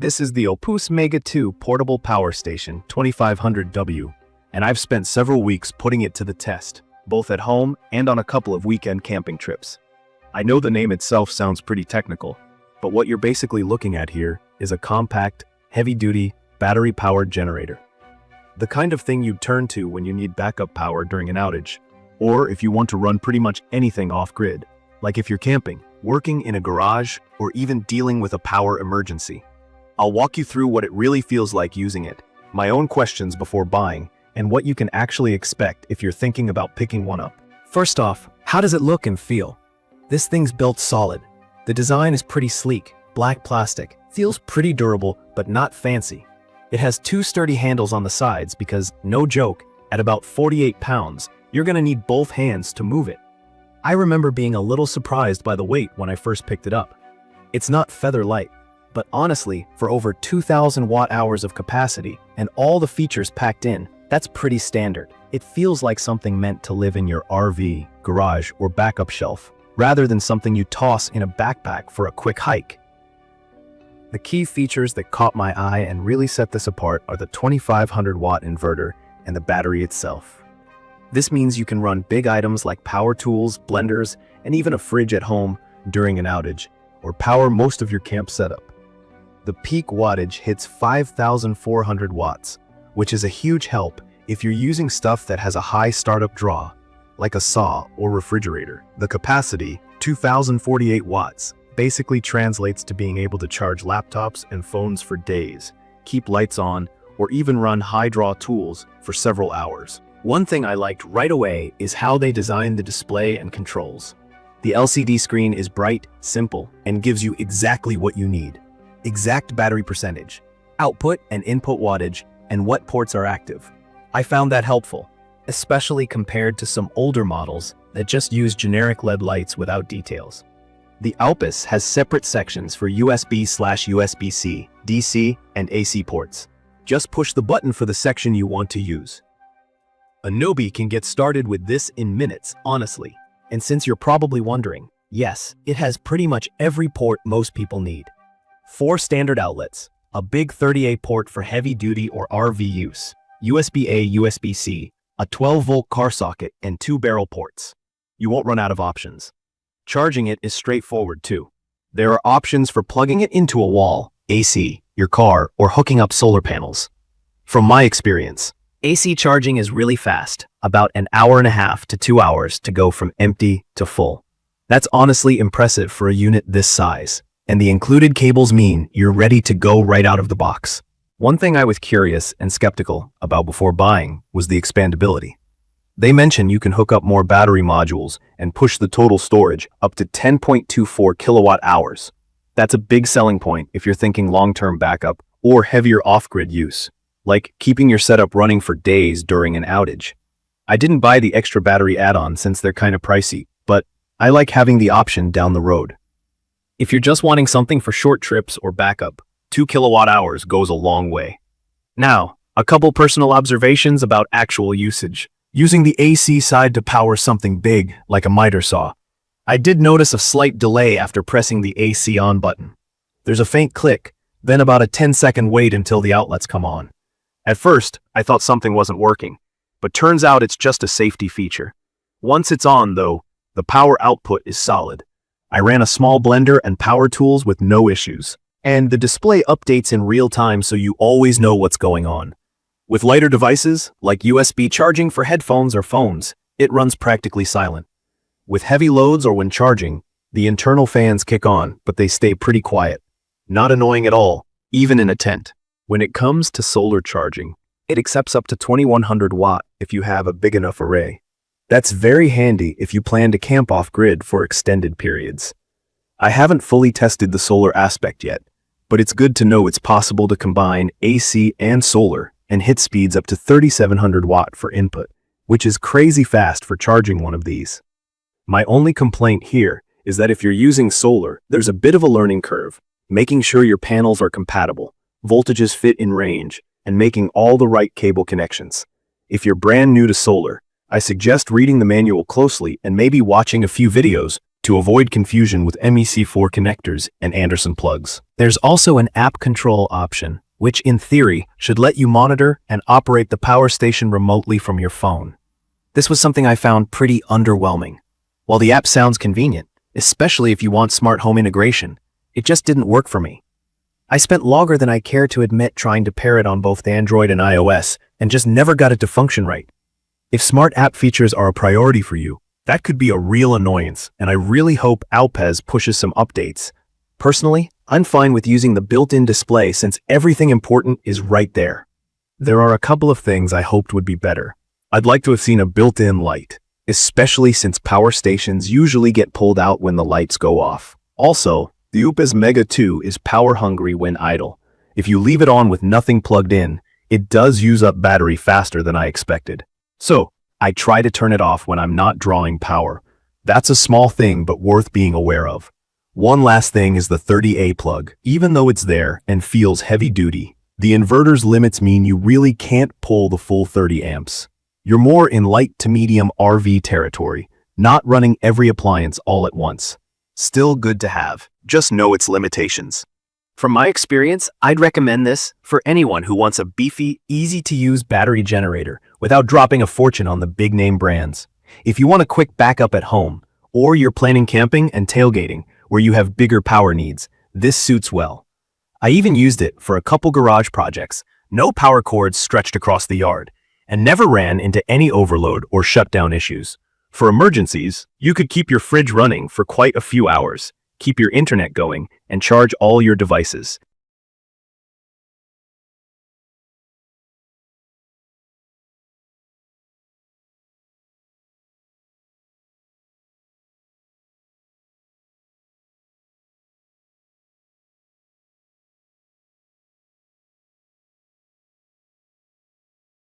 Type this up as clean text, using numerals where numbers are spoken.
This is the OUPES Mega 2 Portable Power Station 2500W, and I've spent several weeks putting it to the test, both at home and on a couple of weekend camping trips. I know the name itself sounds pretty technical, but what you're basically looking at here is a compact, heavy-duty, battery-powered generator. The kind of thing you'd turn to when you need backup power during an outage, or if you want to run pretty much anything off-grid, like if you're camping, working in a garage, or even dealing with a power emergency. I'll walk you through what it really feels like using it, my own questions before buying, and what you can actually expect if you're thinking about picking one up. First off, how does it look and feel? This thing's built solid. The design is pretty sleek, black plastic, feels pretty durable, but not fancy. It has two sturdy handles on the sides because, no joke, at about 48 pounds, you're gonna need both hands to move it. I remember being a little surprised by the weight when I first picked it up. It's not feather light, but honestly, for over 2,000 watt-hours of capacity and all the features packed in, that's pretty standard. It feels like something meant to live in your RV, garage, or backup shelf, rather than something you toss in a backpack for a quick hike. The key features that caught my eye and really set this apart are the 2500-watt inverter and the battery itself. This means you can run big items like power tools, blenders, and even a fridge at home during an outage, or power most of your camp setup. The peak wattage hits 5,400 watts, which is a huge help if you're using stuff that has a high startup draw, like a saw or refrigerator. The capacity, 2,048 watts, basically translates to being able to charge laptops and phones for days, keep lights on, or even run high-draw tools for several hours. One thing I liked right away is how they designed the display and controls. The LCD screen is bright, simple, and gives you exactly what you need. Exact battery percentage, output and input wattage, and what ports are active. I found that helpful, especially compared to some older models that just use generic LED lights without details. The OUPES has separate sections for USB/USB-C, DC, and AC ports. Just push the button for the section you want to use. A newbie can get started with this in minutes, honestly. And since you're probably wondering, yes, it has pretty much every port most people need. 4 standard outlets, a big 38 port for heavy-duty or RV use, USB-A, USB-C, a 12-volt car socket, and 2 barrel ports. You won't run out of options. Charging it is straightforward too. There are options for plugging it into a wall, AC, your car, or hooking up solar panels. From my experience, AC charging is really fast, about an hour and a half to 2 hours to go from empty to full. That's honestly impressive for a unit this size, and the included cables mean you're ready to go right out of the box. One thing I was curious and skeptical about before buying was the expandability. They mention you can hook up more battery modules and push the total storage up to 10.24 kilowatt hours. That's a big selling point if you're thinking long-term backup or heavier off-grid use, like keeping your setup running for days during an outage. I didn't buy the extra battery add-on since they're kind of pricey, but I like having the option down the road. If you're just wanting something for short trips or backup, 2 kilowatt hours goes a long way. Now, a couple personal observations about actual usage. Using the AC side to power something big, like a miter saw, I did notice a slight delay after pressing the AC on button. There's a faint click, then about a 10-second wait until the outlets come on. At first, I thought something wasn't working, but turns out it's just a safety feature. Once it's on, though, the power output is solid. I ran a small blender and power tools with no issues, and the display updates in real time so you always know what's going on. With lighter devices, like USB charging for headphones or phones, it runs practically silent. With heavy loads or when charging, the internal fans kick on, but they stay pretty quiet. Not annoying at all, even in a tent. When it comes to solar charging, it accepts up to 2100 watt if you have a big enough array. That's very handy if you plan to camp off-grid for extended periods. I haven't fully tested the solar aspect yet, but it's good to know it's possible to combine AC and solar and hit speeds up to 3700 watt for input, which is crazy fast for charging one of these. My only complaint here is that if you're using solar, there's a bit of a learning curve, making sure your panels are compatible, voltages fit in range, and making all the right cable connections. If you're brand new to solar, I suggest reading the manual closely and maybe watching a few videos to avoid confusion with MEC4 connectors and Anderson plugs. There's also an app control option, which in theory should let you monitor and operate the power station remotely from your phone. This was something I found pretty underwhelming. While the app sounds convenient, especially if you want smart home integration, it just didn't work for me. I spent longer than I care to admit trying to pair it on both Android and iOS and just never got it to function right. If smart app features are a priority for you, that could be a real annoyance, and I really hope OUPES pushes some updates. Personally, I'm fine with using the built-in display since everything important is right there. There are a couple of things I hoped would be better. I'd like to have seen a built-in light, especially since power stations usually get pulled out when the lights go off. Also, the OUPES Mega 2 is power-hungry when idle. If you leave it on with nothing plugged in, it does use up battery faster than I expected. So, I try to turn it off when I'm not drawing power. That's a small thing but worth being aware of. One last thing is the 30A plug. Even though it's there and feels heavy-duty, the inverter's limits mean you really can't pull the full 30 amps. You're more in light to medium RV territory, not running every appliance all at once. Still good to have, just know its limitations. From my experience, I'd recommend this for anyone who wants a beefy, easy-to-use battery generator without dropping a fortune on the big-name brands. If you want a quick backup at home, or you're planning camping and tailgating where you have bigger power needs, this suits well. I even used it for a couple garage projects, no power cords stretched across the yard, and never ran into any overload or shutdown issues. For emergencies, you could keep your fridge running for quite a few hours, keep your internet going, and charge all your devices.